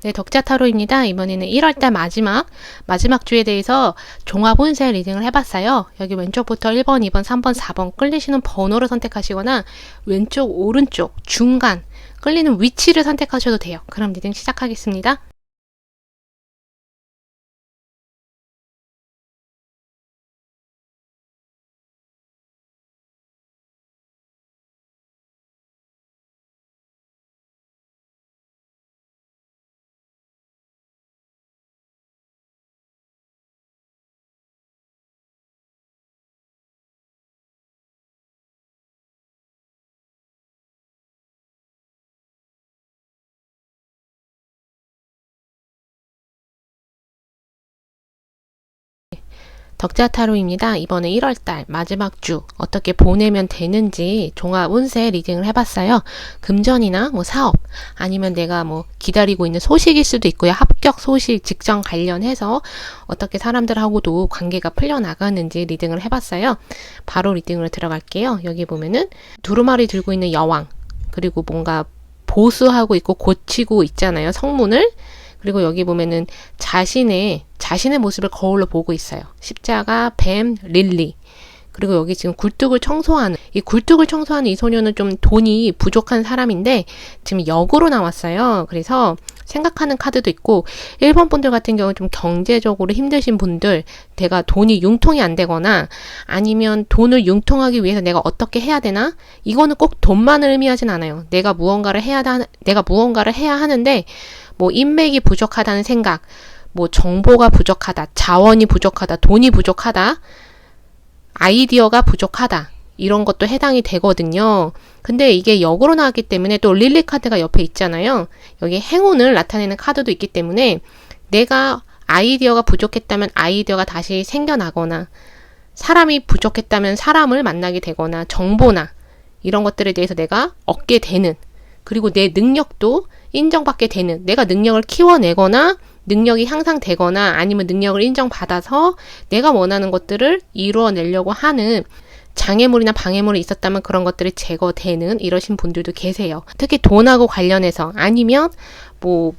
네, 덕자 타로입니다. 이번에는 1월달 마지막 주에 대해서 종합 운세 리딩을 해봤어요. 여기 왼쪽부터 1번, 2번, 3번, 4번 끌리시는 번호를 선택하시거나 왼쪽, 오른쪽, 중간 끌리는 위치를 선택하셔도 돼요. 그럼 리딩 시작하겠습니다. 덕자 타로입니다. 이번에 1월달 마지막 주 어떻게 보내면 되는지 종합 운세 리딩을 해봤어요. 금전이나 사업 아니면 내가 기다리고 있는 소식일 수도 있고요. 합격 소식, 직장 관련해서 어떻게 사람들하고도 관계가 풀려나가는지 리딩을 해봤어요. 바로 리딩으로 들어갈게요. 여기 보면은 두루마리 들고 있는 여왕, 그리고 뭔가 보수하고 있고 고치고 있잖아요. 성문을. 그리고 여기 보면은 자신의 모습을 거울로 보고 있어요. 십자가, 뱀, 릴리. 그리고 여기 지금 굴뚝을 청소하는 이 소녀는 좀 돈이 부족한 사람인데 지금 역으로 나왔어요. 그래서 생각하는 카드도 있고 1번 분들 같은 경우는 좀 경제적으로 힘드신 분들, 내가 돈이 융통이 안 되거나 아니면 돈을 융통하기 위해서 내가 어떻게 해야 되나? 이거는 꼭 돈만을 의미하진 않아요. 내가 무언가를 해야 하는데 인맥이 부족하다는 생각, 정보가 부족하다, 자원이 부족하다, 돈이 부족하다, 아이디어가 부족하다, 이런 것도 해당이 되거든요. 근데 이게 역으로 나왔기 때문에 또 릴리 카드가 옆에 있잖아요. 여기 행운을 나타내는 카드도 있기 때문에 내가 아이디어가 부족했다면 아이디어가 다시 생겨나거나, 사람이 부족했다면 사람을 만나게 되거나, 정보나 이런 것들에 대해서 내가 얻게 되는, 그리고 내 능력도 인정받게 되는, 내가 능력을 키워내거나 능력이 향상되거나 아니면 능력을 인정받아서 내가 원하는 것들을 이루어내려고 하는, 장애물이나 방해물이 있었다면 그런 것들이 제거되는 이러신 분들도 계세요. 특히 돈하고 관련해서 아니면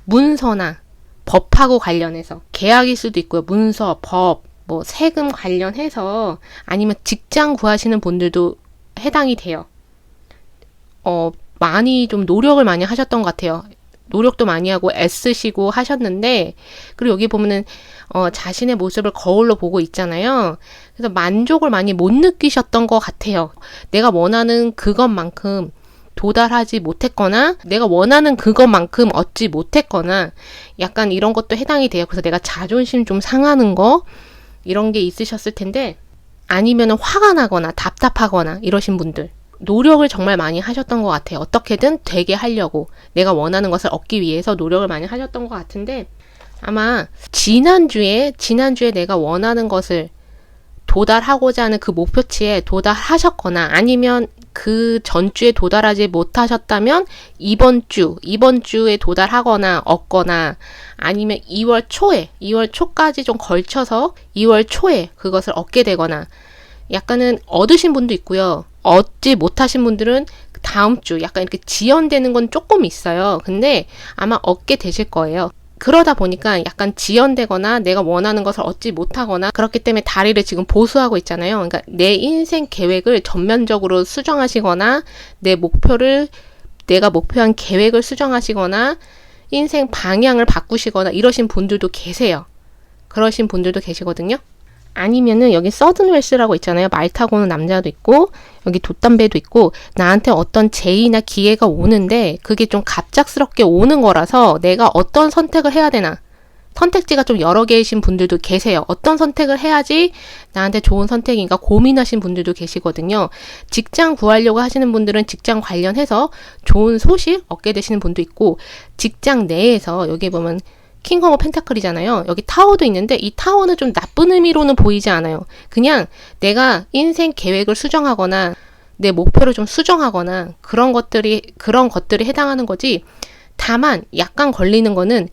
문서나 법하고 관련해서 계약일 수도 있고요. 문서, 법, 세금 관련해서 아니면 직장 구하시는 분들도 해당이 돼요. 많이 좀 노력을 많이 하셨던 것 같아요. 노력도 많이 하고 애쓰시고 하셨는데, 그리고 여기 보면은 자신의 모습을 거울로 보고 있잖아요. 그래서 만족을 많이 못 느끼셨던 것 같아요. 내가 원하는 그것만큼 도달하지 못했거나 내가 원하는 그것만큼 얻지 못했거나 약간 이런 것도 해당이 돼요. 그래서 내가 자존심 좀 상하는 거, 이런 게 있으셨을 텐데, 아니면 화가 나거나 답답하거나 이러신 분들, 노력을 정말 많이 하셨던 것 같아요. 어떻게든 되게 하려고, 내가 원하는 것을 얻기 위해서 노력을 많이 하셨던 것 같은데, 아마 지난주에 내가 원하는 것을 도달하고자 하는 그 목표치에 도달하셨거나 아니면 그 전주에 도달하지 못하셨다면 이번 주에 도달하거나 얻거나, 아니면 2월 초까지 좀 걸쳐서 2월 초에 그것을 얻게 되거나, 약간은 얻으신 분도 있고요. 얻지 못하신 분들은 다음 주 약간 이렇게 지연되는 건 조금 있어요. 근데 아마 얻게 되실 거예요. 그러다 보니까 약간 지연되거나 내가 원하는 것을 얻지 못하거나, 그렇기 때문에 다리를 지금 보수하고 있잖아요. 그러니까 내 인생 계획을 전면적으로 수정하시거나, 내가 목표한 계획을 수정하시거나, 인생 방향을 바꾸시거나 이러신 분들도 계세요. 그러신 분들도 계시거든요. 아니면은 여기 서든웰스라고 있잖아요. 말 타고 오는 남자도 있고 여기 돛담배도 있고, 나한테 어떤 제의나 기회가 오는데 그게 좀 갑작스럽게 오는 거라서 내가 어떤 선택을 해야 되나, 선택지가 좀 여러 개이신 분들도 계세요. 어떤 선택을 해야지 나한테 좋은 선택인가 고민하신 분들도 계시거든요. 직장 구하려고 하시는 분들은 직장 관련해서 좋은 소식 얻게 되시는 분도 있고, 직장 내에서 여기 보면 킹 오브 펜타클이잖아요. 여기 타워도 있는데 이 타워는 좀 나쁜 의미로는 보이지 않아요. 그냥 내가 인생 계획을 수정하거나 내 목표를 좀 수정하거나 그런 것들이 해당하는 거지. 다만 약간 걸리는 거는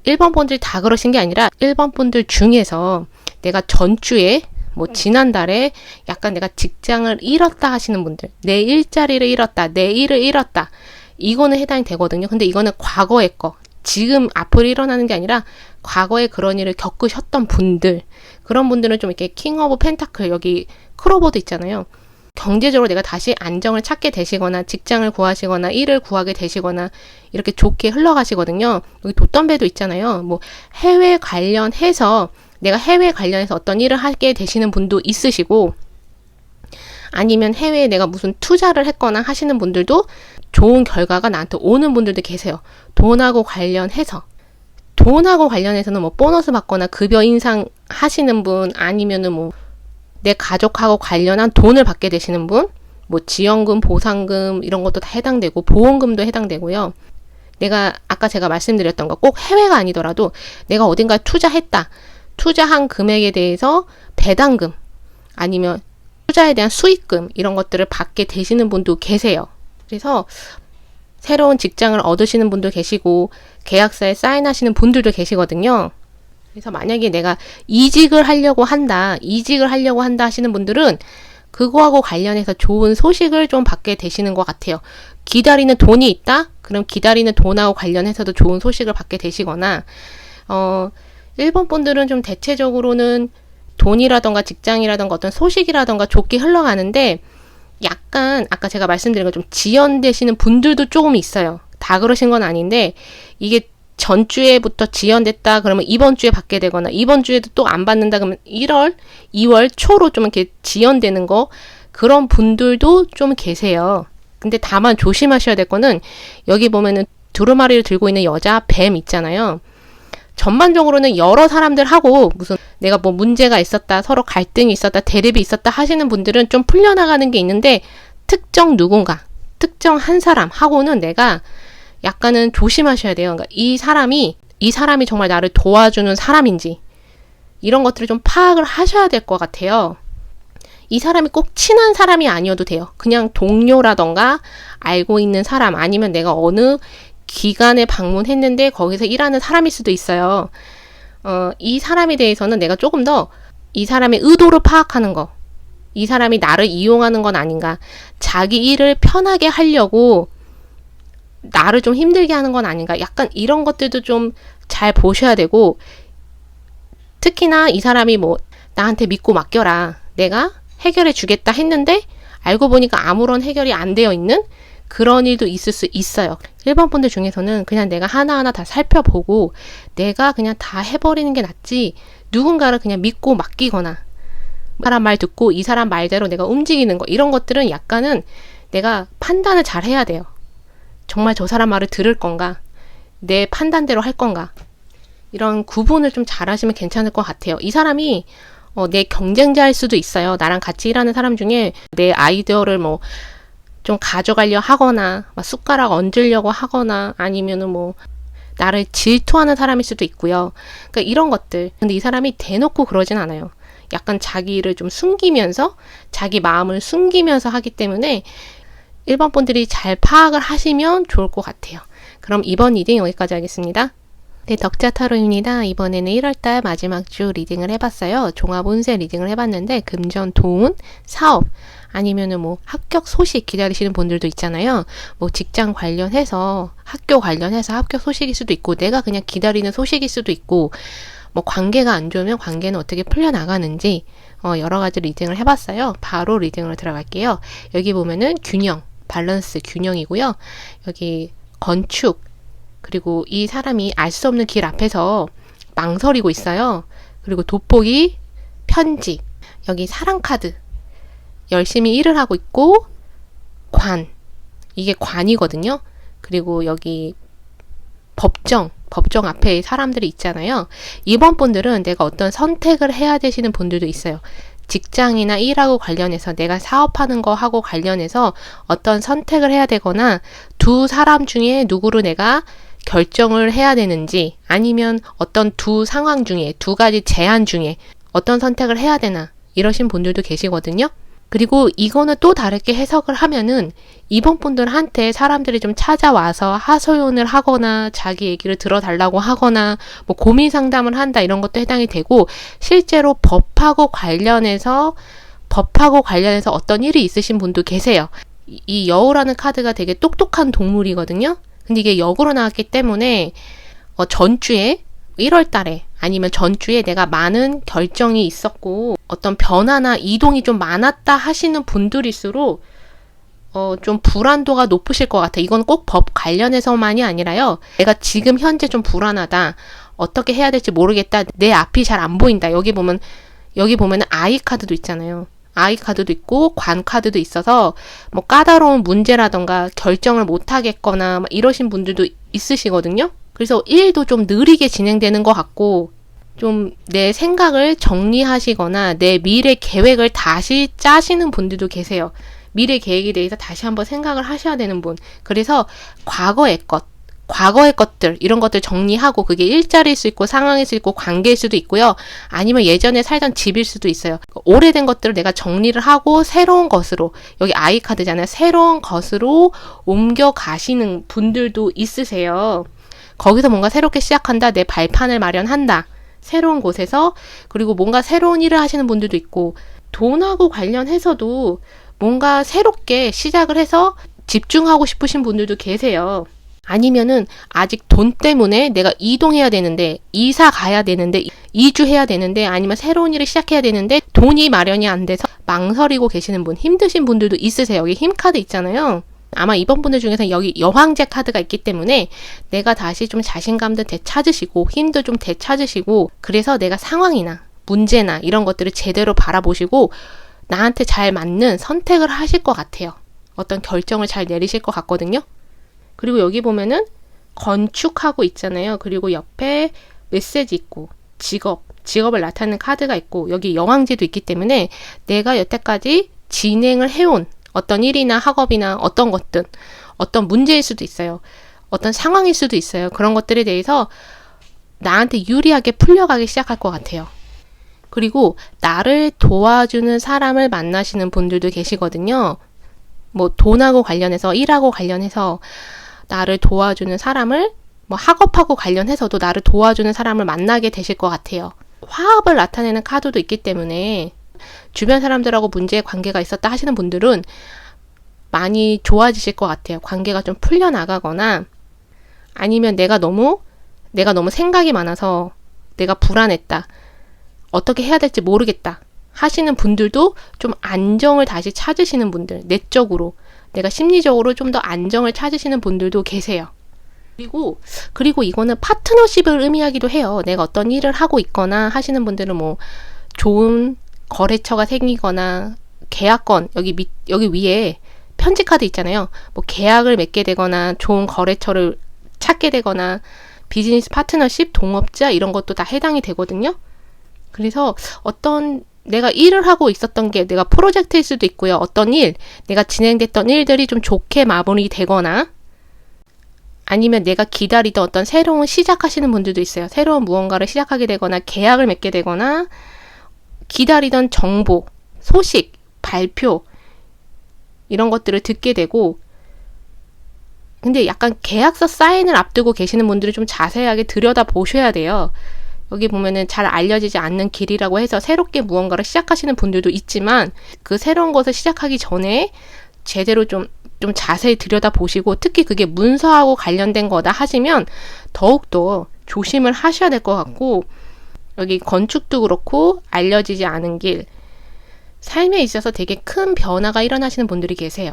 1번 분들 다 그러신 게 아니라 1번 분들 중에서 내가 전주에 지난달에 약간 내가 직장을 잃었다 하시는 분들, 내 일자리를 잃었다, 내 일을 잃었다, 이거는 해당이 되거든요. 근데 이거는 과거의 거, 지금 앞으로 일어나는 게 아니라 과거에 그런 일을 겪으셨던 분들, 그런 분들은 좀 이렇게 킹 오브 펜타클, 여기 크로버도 있잖아요. 경제적으로 내가 다시 안정을 찾게 되시거나 직장을 구하시거나 일을 구하게 되시거나 이렇게 좋게 흘러가시거든요. 여기 돛담배도 있잖아요. 뭐 해외 관련해서 내가 해외 관련해서 어떤 일을 하게 되시는 분도 있으시고, 아니면 해외에 내가 무슨 투자를 했거나 하시는 분들도 좋은 결과가 나한테 오는 분들도 계세요. 돈하고 관련해서는 뭐 보너스 받거나 급여 인상 하시는 분, 아니면은 뭐 내 가족하고 관련한 돈을 받게 되시는 분, 뭐 지원금, 보상금 이런 것도 다 해당되고 보험금도 해당되고요. 내가 아까 제가 말씀드렸던 거 꼭 해외가 아니더라도 내가 어딘가에 투자했다. 투자한 금액에 대해서 배당금 아니면 투자에 대한 수익금 이런 것들을 받게 되시는 분도 계세요. 그래서 새로운 직장을 얻으시는 분도 계시고 계약서에 사인하시는 분들도 계시거든요. 그래서 만약에 내가 이직을 하려고 한다 하시는 분들은 그거하고 관련해서 좋은 소식을 좀 받게 되시는 것 같아요. 기다리는 돈이 있다? 그럼 기다리는 돈하고 관련해서도 좋은 소식을 받게 되시거나, 일본 분들은 좀 대체적으로는 돈이라던가 직장이라던가 어떤 소식이라던가 좋게 흘러가는데, 약간 아까 제가 말씀드린 것 좀 지연되시는 분들도 조금 있어요. 다 그러신 건 아닌데, 이게 전주에부터 지연됐다 그러면 이번 주에 받게 되거나, 이번 주에도 또 안 받는다 그러면 1월, 2월 초로 좀 이렇게 지연되는 거, 그런 분들도 좀 계세요. 근데 다만 조심하셔야 될 거는, 여기 보면은 두루마리를 들고 있는 여자 뱀 있잖아요. 전반적으로는 여러 사람들하고 무슨 내가 뭐 문제가 있었다, 서로 갈등이 있었다, 대립이 있었다 하시는 분들은 좀 풀려나가는 게 있는데, 특정 누군가, 특정 한 사람하고는 내가 약간은 조심하셔야 돼요. 그러니까 이 사람이 정말 나를 도와주는 사람인지 이런 것들을 좀 파악을 하셔야 될 것 같아요. 이 사람이 꼭 친한 사람이 아니어도 돼요. 그냥 동료라던가 알고 있는 사람, 아니면 내가 어느 기관에 방문했는데 거기서 일하는 사람일 수도 있어요. 이 사람에 대해서는 내가 조금 더 이 사람의 의도를 파악하는 거, 이 사람이 나를 이용하는 건 아닌가, 자기 일을 편하게 하려고 나를 좀 힘들게 하는 건 아닌가, 약간 이런 것들도 좀 잘 보셔야 되고, 특히나 이 사람이 뭐 나한테 믿고 맡겨라, 내가 해결해 주겠다 했는데 알고 보니까 아무런 해결이 안 되어 있는 그런 일도 있을 수 있어요. 일반 분들 중에서는 그냥 내가 하나하나 다 살펴보고 내가 그냥 다 해버리는 게 낫지, 누군가를 그냥 믿고 맡기거나 이 사람 말 듣고 이 사람 말대로 내가 움직이는 거, 이런 것들은 약간은 내가 판단을 잘 해야 돼요. 정말 저 사람 말을 들을 건가, 내 판단대로 할 건가, 이런 구분을 좀 잘 하시면 괜찮을 것 같아요. 이 사람이 내 경쟁자일 수도 있어요. 나랑 같이 일하는 사람 중에 내 아이디어를 뭐 좀 가져가려 하거나 막 숟가락 얹으려고 하거나, 아니면은 뭐 나를 질투하는 사람일 수도 있고요. 그러니까 이런 것들. 근데 이 사람이 대놓고 그러진 않아요. 약간 자기를 좀 숨기면서, 자기 마음을 숨기면서 하기 때문에 일반 분들이 잘 파악을 하시면 좋을 것 같아요. 그럼 이번 리딩 여기까지 하겠습니다. 네, 덕자 타로입니다. 이번에는 1월달 마지막 주 리딩을 해봤어요. 종합 운세 리딩을 해봤는데, 금전, 돈, 사업, 아니면은 뭐 합격 소식 기다리시는 분들도 있잖아요. 뭐 직장 관련해서, 학교 관련해서 합격 소식일 수도 있고, 내가 그냥 기다리는 소식일 수도 있고, 뭐 관계가 안 좋으면 관계는 어떻게 풀려나가는지 여러 가지 리딩을 해봤어요. 바로 리딩으로 들어갈게요. 여기 보면은 균형, 밸런스, 균형이고요. 여기 건축, 그리고 이 사람이 알 수 없는 길 앞에서 망설이고 있어요. 그리고 돋보기, 편지, 여기 사랑 카드, 열심히 일을 하고 있고, 관, 이게 관이거든요. 그리고 여기 법정 앞에 사람들이 있잖아요. 이번 분들은 내가 어떤 선택을 해야 되시는 분들도 있어요. 직장이나 일하고 관련해서, 내가 사업하는 거 하고 관련해서 어떤 선택을 해야 되거나, 두 사람 중에 누구를 내가 결정을 해야 되는지, 아니면 어떤 두 상황 중에, 두 가지 제안 중에 어떤 선택을 해야 되나, 이러신 분들도 계시거든요. 그리고 이거는 또 다르게 해석을 하면은, 이번 분들한테 사람들이 좀 찾아와서 하소연을 하거나 자기 얘기를 들어달라고 하거나 뭐 고민 상담을 한다, 이런 것도 해당이 되고, 실제로 법하고 관련해서 어떤 일이 있으신 분도 계세요. 이 여우라는 카드가 되게 똑똑한 동물이거든요. 근데 이게 역으로 나왔기 때문에 전주에 1월 달에 아니면 전주에 내가 많은 결정이 있었고 어떤 변화나 이동이 좀 많았다 하시는 분들일수록 좀 불안도가 높으실 것 같아. 이건 꼭 법 관련해서만이 아니라요. 내가 지금 현재 좀 불안하다. 어떻게 해야 될지 모르겠다. 내 앞이 잘 안 보인다. 여기 보면은 아이 카드도 있잖아요. 아이 카드도 있고 관 카드도 있어서 뭐 까다로운 문제라던가 결정을 못 하겠거나 이러신 분들도 있으시거든요. 그래서 일도 좀 느리게 진행되는 것 같고 좀 내 생각을 정리하시거나 내 미래 계획을 다시 짜시는 분들도 계세요. 미래 계획에 대해서 다시 한번 생각을 하셔야 되는 분. 그래서 과거의 것들, 이런 것들 정리하고 그게 일자리일 수 있고 상황일 수 있고 관계일 수도 있고요. 아니면 예전에 살던 집일 수도 있어요. 오래된 것들을 내가 정리를 하고 새로운 것으로, 여기 아이 카드잖아요. 새로운 것으로 옮겨 가시는 분들도 있으세요. 거기서 뭔가 새롭게 시작한다. 내 발판을 마련한다. 새로운 곳에서. 그리고 뭔가 새로운 일을 하시는 분들도 있고 돈하고 관련해서도 뭔가 새롭게 시작을 해서 집중하고 싶으신 분들도 계세요. 아니면은 아직 돈 때문에 내가 이동해야 되는데, 이사 가야 되는데, 이주해야 되는데, 아니면 새로운 일을 시작해야 되는데 돈이 마련이 안 돼서 망설이고 계시는 분, 힘드신 분들도 있으세요. 여기 힘 카드 있잖아요. 아마 이번 분들 중에서 여기 여황제 카드가 있기 때문에 내가 다시 좀 자신감도 되찾으시고 힘도 좀 되찾으시고, 그래서 내가 상황이나 문제나 이런 것들을 제대로 바라보시고 나한테 잘 맞는 선택을 하실 것 같아요. 어떤 결정을 잘 내리실 것 같거든요. 그리고 여기 보면은 건축하고 있잖아요. 그리고 옆에 메시지 있고 직업을 나타내는 카드가 있고 여기 여왕제도 있기 때문에 내가 여태까지 진행을 해온 어떤 일이나 학업이나 어떤 것든 어떤 문제일 수도 있어요. 어떤 상황일 수도 있어요. 그런 것들에 대해서 나한테 유리하게 풀려가기 시작할 것 같아요. 그리고 나를 도와주는 사람을 만나시는 분들도 계시거든요. 뭐 돈하고 관련해서, 일하고 관련해서 나를 도와주는 사람을, 뭐 학업하고 관련해서도 나를 도와주는 사람을 만나게 되실 것 같아요. 화합을 나타내는 카드도 있기 때문에 주변 사람들하고 문제의 관계가 있었다 하시는 분들은 많이 좋아지실 것 같아요. 관계가 좀 풀려나가거나 아니면 내가 너무 생각이 많아서 내가 불안했다. 어떻게 해야 될지 모르겠다 하시는 분들도 좀 안정을 다시 찾으시는 분들, 내적으로 내가 심리적으로 좀 더 안정을 찾으시는 분들도 계세요. 그리고 이거는 파트너십을 의미하기도 해요. 내가 어떤 일을 하고 있거나 하시는 분들은 뭐 좋은 거래처가 생기거나 계약권, 여기 위에 편지 카드 있잖아요. 뭐 계약을 맺게 되거나 좋은 거래처를 찾게 되거나 비즈니스 파트너십, 동업자 이런 것도 다 해당이 되거든요. 그래서 어떤 내가 일을 하고 있었던 게 내가 프로젝트일 수도 있고요. 어떤 내가 진행됐던 일들이 좀 좋게 마무리되거나 아니면 내가 기다리던 어떤 새로운 시작하시는 분들도 있어요. 새로운 무언가를 시작하게 되거나 계약을 맺게 되거나 기다리던 정보, 소식, 발표 이런 것들을 듣게 되고, 근데 약간 계약서 사인을 앞두고 계시는 분들이 좀 자세하게 들여다보셔야 돼요. 여기 보면은 잘 알려지지 않는 길이라고 해서 새롭게 무언가를 시작하시는 분들도 있지만 그 새로운 것을 시작하기 전에 제대로 좀 자세히 들여다보시고, 특히 그게 문서하고 관련된 거다 하시면 더욱더 조심을 하셔야 될 것 같고, 여기 건축도 그렇고 알려지지 않은 길, 삶에 있어서 되게 큰 변화가 일어나시는 분들이 계세요.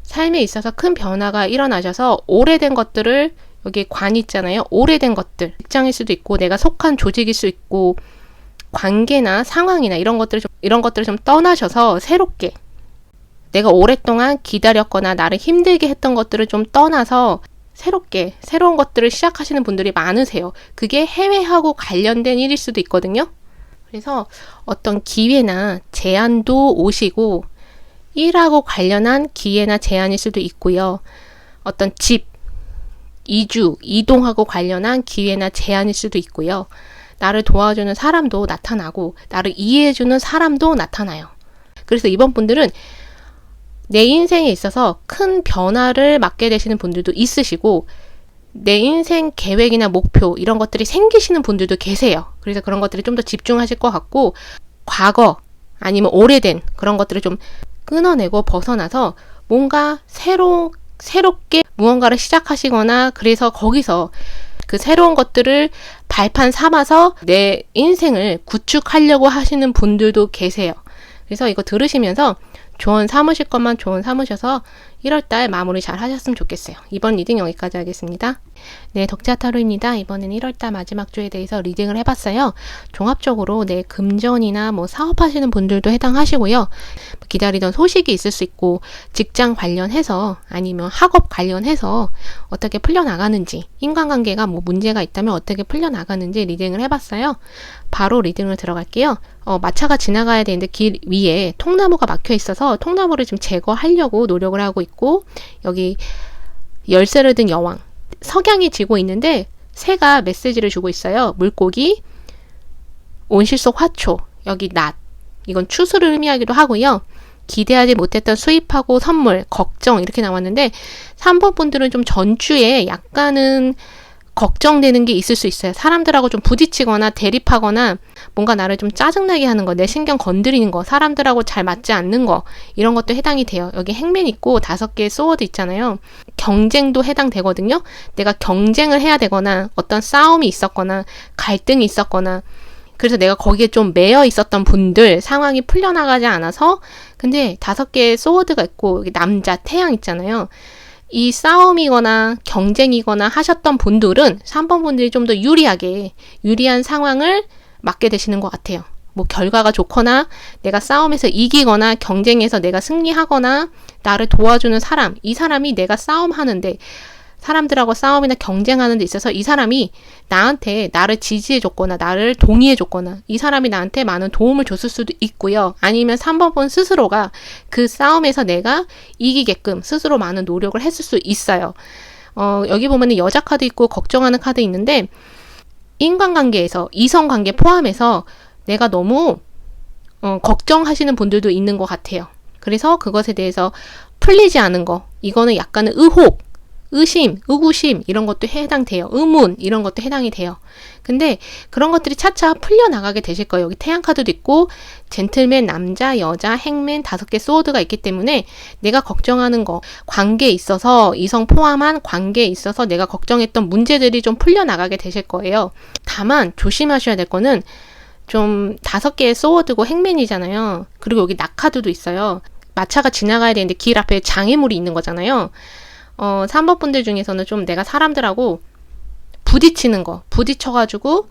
삶에 있어서 큰 변화가 일어나셔서 오래된 것들을, 여기 관 있잖아요. 오래된 것들, 직장일 수도 있고 내가 속한 조직일 수 있고 관계나 상황이나 이런 것들을 좀 떠나셔서 새롭게 내가 오랫동안 기다렸거나 나를 힘들게 했던 것들을 좀 떠나서 새롭게 새로운 것들을 시작하시는 분들이 많으세요. 그게 해외하고 관련된 일일 수도 있거든요. 그래서 어떤 기회나 제안도 오시고 일하고 관련한 기회나 제안일 수도 있고요. 어떤 이동하고 관련한 기회나 제안일 수도 있고요. 나를 도와주는 사람도 나타나고 나를 이해해주는 사람도 나타나요. 그래서 이번 분들은 내 인생에 있어서 큰 변화를 맞게 되시는 분들도 있으시고 내 인생 계획이나 목표 이런 것들이 생기시는 분들도 계세요. 그래서 그런 것들이 좀 더 집중하실 것 같고, 과거 아니면 오래된 그런 것들을 좀 끊어내고 벗어나서 뭔가 새롭게 무언가를 시작하시거나, 그래서 거기서 그 새로운 것들을 발판 삼아서 내 인생을 구축하려고 하시는 분들도 계세요. 그래서 이거 들으시면서 조언 삼으실 것만 조언 삼으셔서 1월달 마무리 잘 하셨으면 좋겠어요. 이번 리딩 여기까지 하겠습니다. 네, 덕지아타로입니다. 이번엔 1월달 마지막 주에 대해서 리딩을 해봤어요. 종합적으로 내 금전이나 뭐 사업하시는 분들도 해당하시고요. 기다리던 소식이 있을 수 있고 직장 관련해서 아니면 학업 관련해서 어떻게 풀려나가는지, 인간관계가 뭐 문제가 있다면 어떻게 풀려나가는지 리딩을 해봤어요. 바로 리딩을 들어갈게요. 마차가 지나가야 되는데 길 위에 통나무가 막혀 있어서 통나무를 좀 제거하려고 노력을 하고 있고, 여기 열쇠를 든 여왕, 석양이 지고 있는데 새가 메시지를 주고 있어요. 물고기, 온실 속 화초, 여기 낫, 이건 추수를 의미하기도 하고요. 기대하지 못했던 수입하고 선물, 걱정 이렇게 나왔는데 3번 분들은 좀 전주에 약간은 걱정되는 게 있을 수 있어요. 사람들하고 좀 부딪히거나 대립하거나 뭔가 나를 좀 짜증나게 하는 거, 내 신경 건드리는 거, 사람들하고 잘 맞지 않는 거, 이런 것도 해당이 돼요. 여기 행맨 있고 5개의 소워드 있잖아요. 경쟁도 해당되거든요. 내가 경쟁을 해야 되거나 어떤 싸움이 있었거나 갈등이 있었거나, 그래서 내가 거기에 좀 매여 있었던 분들 상황이 풀려나가지 않아서, 근데 5개의 소워드가 있고 여기 남자 태양 있잖아요. 이 싸움이거나 경쟁이거나 하셨던 분들은 3번 분들이 좀 더 유리한 상황을 맞게 되시는 것 같아요. 뭐 결과가 좋거나 내가 싸움에서 이기거나 경쟁에서 내가 승리하거나 나를 도와주는 사람, 이 사람이 내가 싸움하는데, 사람들하고 싸움이나 경쟁하는 데 있어서 이 사람이 나한테 나를 지지해줬거나 나를 동의해줬거나 이 사람이 나한테 많은 도움을 줬을 수도 있고요. 아니면 3번 분 스스로가 그 싸움에서 내가 이기게끔 스스로 많은 노력을 했을 수 있어요. 여기 보면은 여자 카드 있고 걱정하는 카드 있는데, 인간관계에서 이성관계 포함해서 내가 너무 걱정하시는 분들도 있는 것 같아요. 그래서 그것에 대해서 풀리지 않은 거, 이거는 약간은 의혹, 의심, 의구심 이런 것도 해당돼요. 의문 이런 것도 해당이 돼요. 근데 그런 것들이 차차 풀려나가게 되실 거예요. 여기 태양 카드도 있고 젠틀맨, 남자, 여자, 행맨 5개 소드가 있기 때문에 내가 걱정하는 거, 관계에 있어서 이성 포함한 관계에 있어서 내가 걱정했던 문제들이 좀 풀려나가게 되실 거예요. 다만 조심하셔야 될 거는 좀 5개의 소워드고 행맨이잖아요. 그리고 여기 낙카드도 있어요. 마차가 지나가야 되는데 길 앞에 장애물이 있는 거잖아요. 3번 분들 중에서는 좀 내가 사람들하고 부딪히는 거, 부딪혀가지고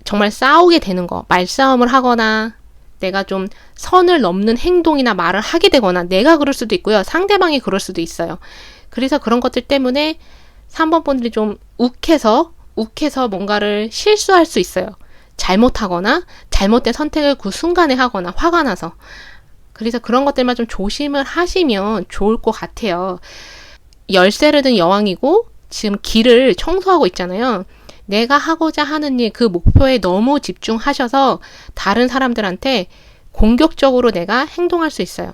정말 싸우게 되는 거, 말싸움을 하거나 내가 좀 선을 넘는 행동이나 말을 하게 되거나, 내가 그럴 수도 있고요. 상대방이 그럴 수도 있어요. 그래서 그런 것들 때문에 3번 분들이 좀 욱해서 뭔가를 실수할 수 있어요. 잘못하거나 잘못된 선택을 그 순간에 하거나 화가 나서. 그래서 그런 것들만 좀 조심을 하시면 좋을 것 같아요. 열쇠를 든 여왕이고 지금 길을 청소하고 있잖아요. 내가 하고자 하는 일, 그 목표에 너무 집중하셔서 다른 사람들한테 공격적으로 내가 행동할 수 있어요.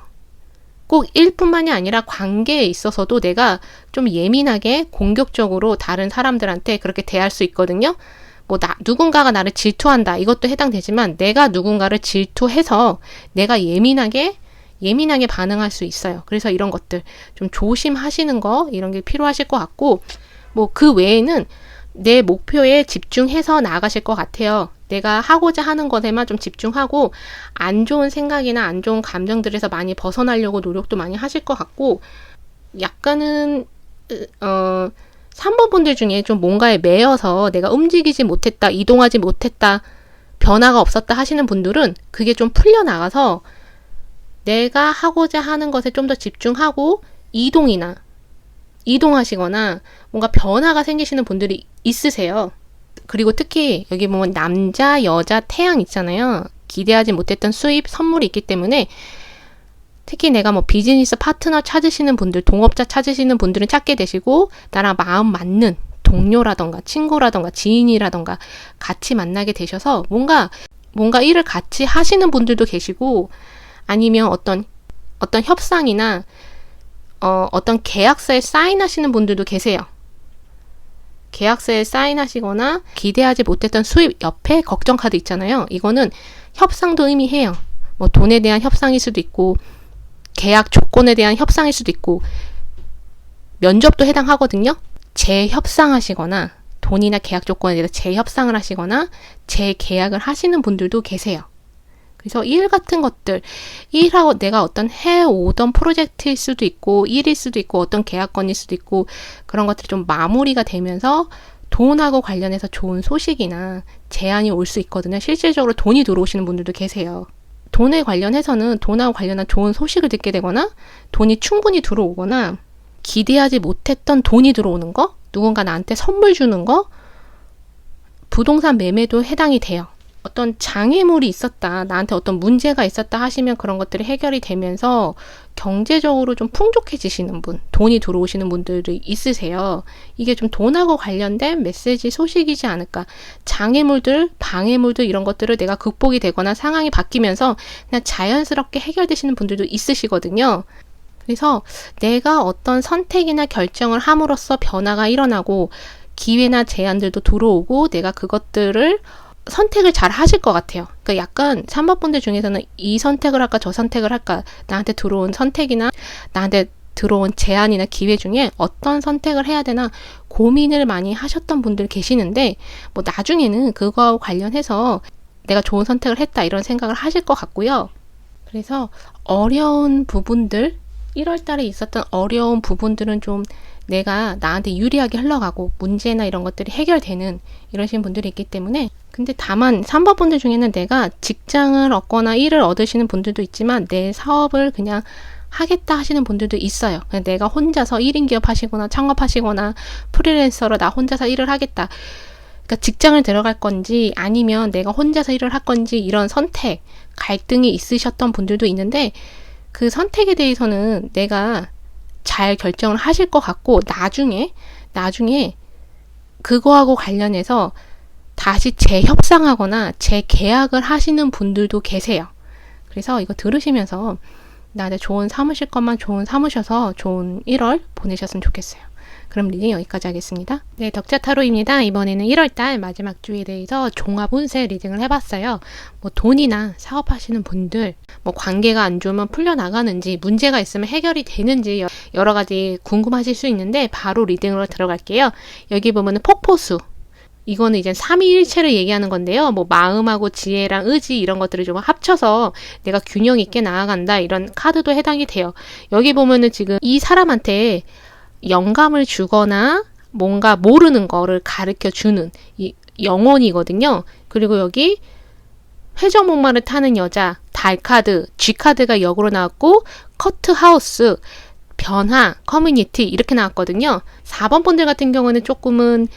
꼭 일뿐만이 아니라 관계에 있어서도 내가 좀 예민하게 공격적으로 다른 사람들한테 그렇게 대할 수 있거든요. 누군가가 나를 질투한다, 이것도 해당되지만 내가 누군가를 질투해서 내가 예민하게 반응할 수 있어요. 그래서 이런 것들 좀 조심하시는 거, 이런 게 필요하실 것 같고, 그 외에는 내 목표에 집중해서 나아가실 것 같아요. 내가 하고자 하는 것에만 좀 집중하고 안 좋은 생각이나 안 좋은 감정들에서 많이 벗어나려고 노력도 많이 하실 것 같고, 약간은 3번 분들 중에 좀 뭔가에 매여서 내가 움직이지 못했다, 이동하지 못했다, 변화가 없었다 하시는 분들은 그게 좀 풀려나가서 내가 하고자 하는 것에 좀 더 집중하고 이동하시거나 뭔가 변화가 생기시는 분들이 있으세요. 그리고 특히 여기 보면 남자, 여자, 태양 있잖아요. 기대하지 못했던 수입, 선물이 있기 때문에 특히 내가 비즈니스 파트너 찾으시는 분들, 동업자 찾으시는 분들은 찾게 되시고, 나랑 마음 맞는 동료라던가 친구라던가 지인이라던가 같이 만나게 되셔서 뭔가 일을 같이 하시는 분들도 계시고, 아니면 어떤 협상이나 어떤 계약서에 사인하시는 분들도 계세요. 계약서에 사인하시거나 기대하지 못했던 수입 옆에 걱정 카드 있잖아요. 이거는 협상도 의미해요. 돈에 대한 협상일 수도 있고 계약 조건에 대한 협상일 수도 있고 면접도 해당하거든요. 재협상하시거나 돈이나 계약 조건에 대해서 재협상을 하시거나 재계약을 하시는 분들도 계세요. 그래서 일 같은 것들, 일하고 내가 어떤 해오던 프로젝트일 수도 있고, 일일 수도 있고, 어떤 계약건일 수도 있고, 그런 것들이 좀 마무리가 되면서 돈하고 관련해서 좋은 소식이나 제안이 올 수 있거든요. 실질적으로 돈이 들어오시는 분들도 계세요. 돈에 관련해서는 돈하고 관련한 좋은 소식을 듣게 되거나, 돈이 충분히 들어오거나, 기대하지 못했던 돈이 들어오는 거, 누군가 나한테 선물 주는 거, 부동산 매매도 해당이 돼요. 어떤 장애물이 있었다, 나한테 어떤 문제가 있었다 하시면 그런 것들이 해결이 되면서 경제적으로 좀 풍족해지시는 분, 돈이 들어오시는 분들이 있으세요. 이게 좀 돈하고 관련된 메시지 소식이지 않을까. 장애물들, 방해물들 이런 것들을 내가 극복이 되거나 상황이 바뀌면서 그냥 자연스럽게 해결되시는 분들도 있으시거든요. 그래서 내가 어떤 선택이나 결정을 함으로써 변화가 일어나고 기회나 제안들도 들어오고 내가 그것들을 선택을 잘 하실 것 같아요. 그러니까 약간 3번 분들 중에서는 이 선택을 할까 저 선택을 할까, 나한테 들어온 선택이나 나한테 들어온 제안이나 기회 중에 어떤 선택을 해야 되나 고민을 많이 하셨던 분들 계시는데, 뭐 나중에는 그거와 관련해서 내가 좋은 선택을 했다 이런 생각을 하실 것 같고요. 그래서 어려운 부분들, 1월 달에 있었던 어려운 부분들은 좀 내가 나한테 유리하게 흘러가고 문제나 이런 것들이 해결되는 이러신 분들이 있기 때문에, 근데 다만 3번 분들 중에는 내가 직장을 얻거나 일을 얻으시는 분들도 있지만 내 사업을 그냥 하겠다 하시는 분들도 있어요. 그냥 내가 혼자서 1인 기업 하시거나 창업하시거나 프리랜서로 나 혼자서 일을 하겠다. 그러니까 직장을 들어갈 건지 아니면 내가 혼자서 일을 할 건지 이런 선택, 갈등이 있으셨던 분들도 있는데, 그 선택에 대해서는 내가 잘 결정을 하실 것 같고 나중에 그거하고 관련해서 다시 재협상하거나 재계약을 하시는 분들도 계세요. 그래서 이거 들으시면서 나한테 조언 삼으실 것만 조언 삼으셔서 좋은 1월 보내셨으면 좋겠어요. 그럼 리딩 여기까지 하겠습니다. 네, 덕자타로입니다. 이번에는 1월달 마지막 주에 대해서 종합 운세 리딩을 해봤어요. 뭐 돈이나 사업하시는 분들, 뭐 관계가 안 좋으면 풀려나가는지, 문제가 있으면 해결이 되는지 여러 가지 궁금하실 수 있는데 바로 리딩으로 들어갈게요. 여기 보면은 폭포수. 이거는 이제 삼위일체를 얘기하는 건데요. 뭐 마음하고 지혜랑 의지 이런 것들을 좀 합쳐서 내가 균형 있게 나아간다 이런 카드도 해당이 돼요. 여기 보면은 지금 이 사람한테 영감을 주거나 뭔가 모르는 거를 가르쳐 주는 이 영혼이거든요. 그리고 여기 회전목마를 타는 여자, 달카드, G카드가 역으로 나왔고 커트하우스, 변화, 커뮤니티 이렇게 나왔거든요. 4번 분들 같은 경우는 조금은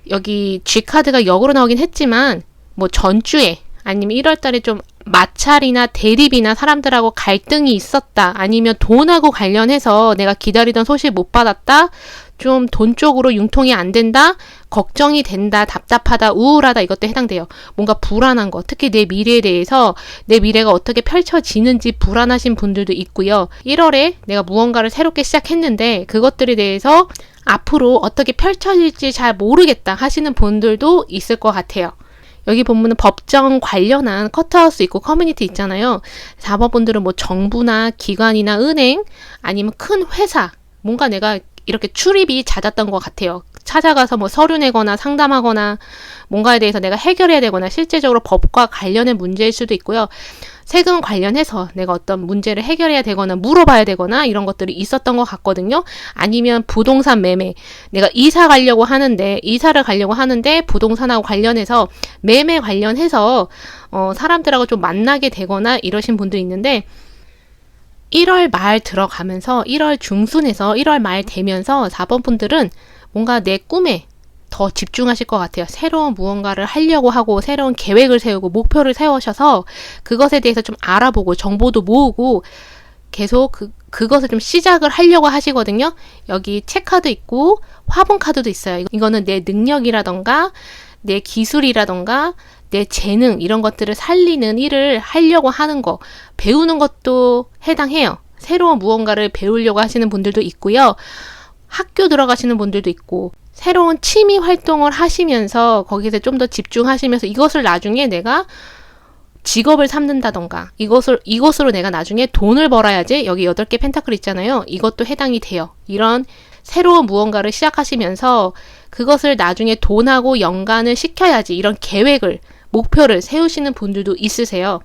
여기 G카드가 역으로 나오긴 했지만 뭐 전주에 아니면 1월달에 좀 마찰이나 대립이나 사람들하고 갈등이 있었다, 아니면 돈하고 관련해서 내가 기다리던 소식 못 받았다, 좀 돈 쪽으로 융통이 안 된다, 걱정이 된다, 답답하다, 우울하다 이것도 해당돼요. 뭔가 불안한 거, 특히 내 미래에 대해서 내 미래가 어떻게 펼쳐지는지 불안하신 분들도 있고요. 1월에 내가 무언가를 새롭게 시작했는데 그것들에 대해서 앞으로 어떻게 펼쳐질지 잘 모르겠다 하시는 분들도 있을 것 같아요. 여기 보면은 법정 관련한 커트하우스 있고 커뮤니티 있잖아요. 4번 분들은 뭐 정부나 기관이나 은행 아니면 큰 회사, 뭔가 내가 이렇게 출입이 잦았던 것 같아요. 찾아가서 뭐 서류 내거나 상담하거나 뭔가에 대해서 내가 해결해야 되거나 실제적으로 법과 관련된 문제일 수도 있고요. 세금 관련해서 내가 어떤 문제를 해결해야 되거나 물어봐야 되거나 이런 것들이 있었던 것 같거든요. 아니면 부동산 매매, 내가 이사를 가려고 하는데 부동산하고 관련해서 매매 관련해서 사람들하고 좀 만나게 되거나 이러신 분도 있는데, 1월 말 들어가면서 1월 중순에서 1월 말 되면서 4번 분들은 뭔가 내 꿈에 더 집중하실 것 같아요. 새로운 무언가를 하려고 하고 새로운 계획을 세우고 목표를 세우셔서 그것에 대해서 좀 알아보고 정보도 모으고 계속 그것을 좀 시작을 하려고 하시거든요. 여기 책카드 있고 화분 카드도 있어요. 이거는 내 능력이라던가 내 기술이라던가 내 재능 이런 것들을 살리는 일을 하려고 하는 거, 배우는 것도 해당해요. 새로운 무언가를 배우려고 하시는 분들도 있고요. 학교 들어가시는 분들도 있고 새로운 취미 활동을 하시면서 거기서 좀 더 집중하시면서 이것을 나중에 내가 직업을 삼는다던가 이것으로 내가 나중에 돈을 벌어야지, 여기 8개 펜타클 있잖아요. 이것도 해당이 돼요. 이런 새로운 무언가를 시작하시면서 그것을 나중에 돈하고 연관을 시켜야지 이런 계획을, 목표를 세우시는 분들도 있으세요.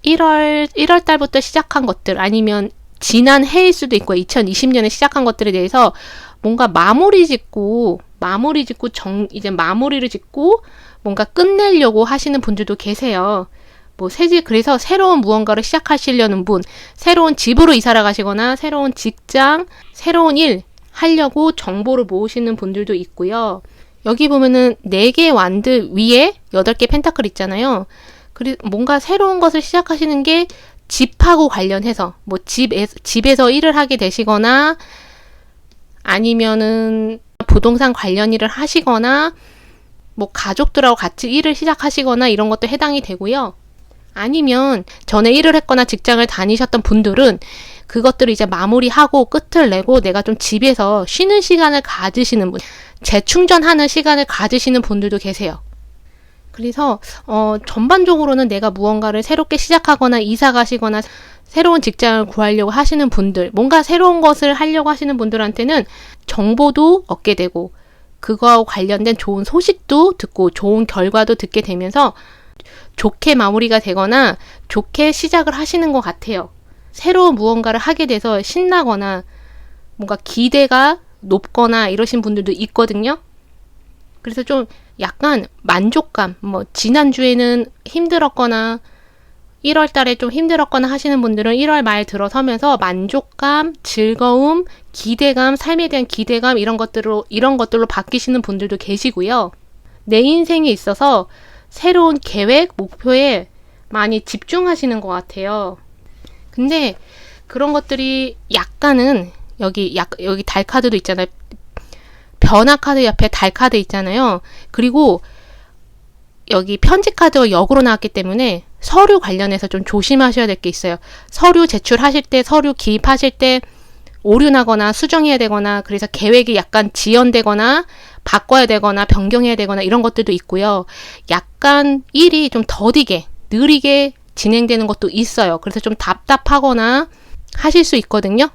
1월 달부터 시작한 것들 아니면 지난 해일 수도 있고 2020년에 시작한 것들에 대해서 뭔가 마무리 짓고 이제 마무리를 짓고 뭔가 끝내려고 하시는 분들도 계세요. 그래서 새로운 무언가를 시작하시려는 분, 새로운 집으로 이사를 가시거나 새로운 직장, 새로운 일 하려고 정보를 모으시는 분들도 있고요. 여기 보면은 4개의 완드 위에 8개 펜타클 있잖아요. 뭔가 새로운 것을 시작하시는 게 집하고 관련해서 집에서 일을 하게 되시거나 아니면은 부동산 관련 일을 하시거나 가족들하고 같이 일을 시작하시거나 이런 것도 해당이 되고요. 아니면 전에 일을 했거나 직장을 다니셨던 분들은 그것들을 이제 마무리하고 끝을 내고 내가 좀 집에서 쉬는 시간을 가지시는 분, 재충전하는 시간을 가지시는 분들도 계세요. 그래서 전반적으로는 내가 무언가를 새롭게 시작하거나 이사 가시거나 새로운 직장을 구하려고 하시는 분들, 뭔가 새로운 것을 하려고 하시는 분들한테는 정보도 얻게 되고 그거하고 관련된 좋은 소식도 듣고 좋은 결과도 듣게 되면서 좋게 마무리가 되거나 좋게 시작을 하시는 것 같아요. 새로운 무언가를 하게 돼서 신나거나 뭔가 기대가 높거나 이러신 분들도 있거든요. 그래서 좀 약간 만족감, 지난주에는 힘들었거나 1월 달에 좀 힘들었거나 하시는 분들은 1월 말 들어서면서 만족감, 즐거움, 기대감, 삶에 대한 기대감 이런 것들로 바뀌시는 분들도 계시고요. 내 인생에 있어서 새로운 계획, 목표에 많이 집중하시는 것 같아요. 근데 그런 것들이 약간은 여기 달 카드도 있잖아요. 변화 카드 옆에 달 카드 있잖아요. 그리고 여기 편지 카드가 역으로 나왔기 때문에 서류 관련해서 좀 조심하셔야 될 게 있어요. 서류 제출하실 때, 서류 기입하실 때 오류 나거나 수정해야 되거나 그래서 계획이 약간 지연되거나 바꿔야 되거나 변경해야 되거나 이런 것들도 있고요. 약간 일이 좀 더디게, 느리게 진행되는 것도 있어요. 그래서 좀 답답하거나 하실 수 있거든요.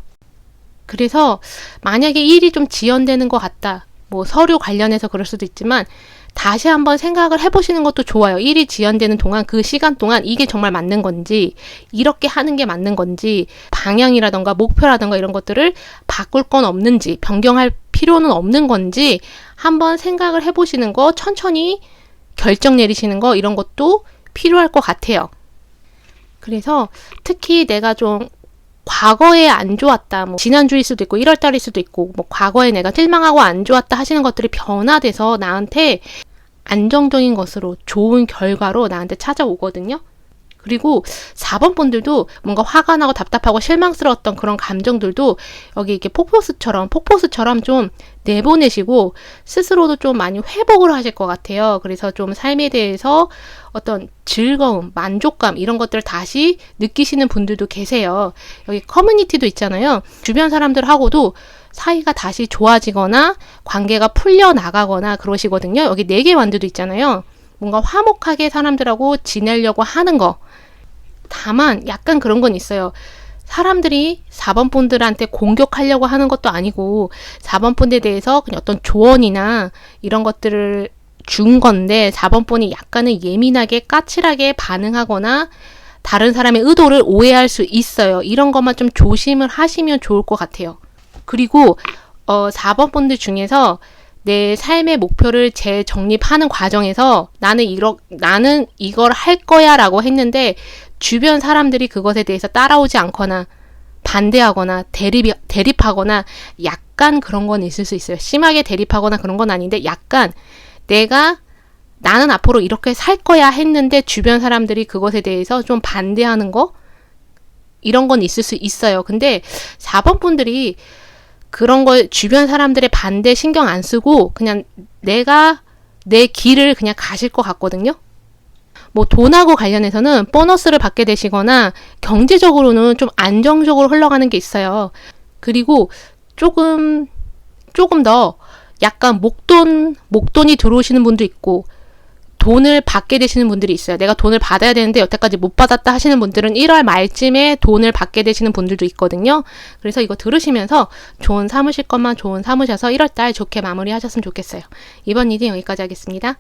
그래서 만약에 일이 좀 지연되는 것 같다. 서류 관련해서 그럴 수도 있지만 다시 한번 생각을 해보시는 것도 좋아요. 일이 지연되는 동안 그 시간 동안 이게 정말 맞는 건지 이렇게 하는 게 맞는 건지 방향이라던가 목표라던가 이런 것들을 바꿀 건 없는지 변경할 필요는 없는 건지 한번 생각을 해보시는 거 천천히 결정 내리시는 거 이런 것도 필요할 것 같아요. 그래서 특히 내가 좀 과거에 안 좋았다. 지난주일 수도 있고 1월 달일 수도 있고 과거에 내가 실망하고 안 좋았다 하시는 것들이 변화돼서 나한테 안정적인 것으로 좋은 결과로 나한테 찾아오거든요. 그리고 4번 분들도 뭔가 화가 나고 답답하고 실망스러웠던 그런 감정들도 여기 이렇게 폭포수처럼 좀 내보내시고 스스로도 좀 많이 회복을 하실 것 같아요. 그래서 좀 삶에 대해서 어떤 즐거움, 만족감 이런 것들을 다시 느끼시는 분들도 계세요. 여기 커뮤니티도 있잖아요. 주변 사람들하고도 사이가 다시 좋아지거나 관계가 풀려나가거나 그러시거든요. 여기 4개 완두도 있잖아요. 뭔가 화목하게 사람들하고 지내려고 하는 거. 다만 약간 그런 건 있어요. 사람들이 4번 분들한테 공격하려고 하는 것도 아니고 4번 분에 대해서 그냥 어떤 조언이나 이런 것들을 준 건데 4번 분이 약간은 예민하게 까칠하게 반응하거나 다른 사람의 의도를 오해할 수 있어요. 이런 것만 좀 조심을 하시면 좋을 것 같아요. 그리고 4번 분들 중에서 내 삶의 목표를 재정립하는 과정에서 나는 이걸 할 거야 라고 했는데 주변 사람들이 그것에 대해서 따라오지 않거나 반대하거나 대립하거나 약간 그런 건 있을 수 있어요. 심하게 대립하거나 그런 건 아닌데 약간 나는 앞으로 이렇게 살 거야 했는데 주변 사람들이 그것에 대해서 좀 반대하는 거 이런 건 있을 수 있어요. 근데 4번 분들이 그런 걸 주변 사람들의 반대 신경 안 쓰고 그냥 내가 내 길을 그냥 가실 것 같거든요. 돈하고 관련해서는 보너스를 받게 되시거나 경제적으로는 좀 안정적으로 흘러가는 게 있어요. 그리고 조금 더 약간 목돈이 들어오시는 분도 있고 돈을 받게 되시는 분들이 있어요. 내가 돈을 받아야 되는데 여태까지 못 받았다 하시는 분들은 1월 말쯤에 돈을 받게 되시는 분들도 있거든요. 그래서 이거 들으시면서 조언 삼으실 것만 조언 삼으셔서 1월달 좋게 마무리하셨으면 좋겠어요. 이번 리딩 여기까지 하겠습니다.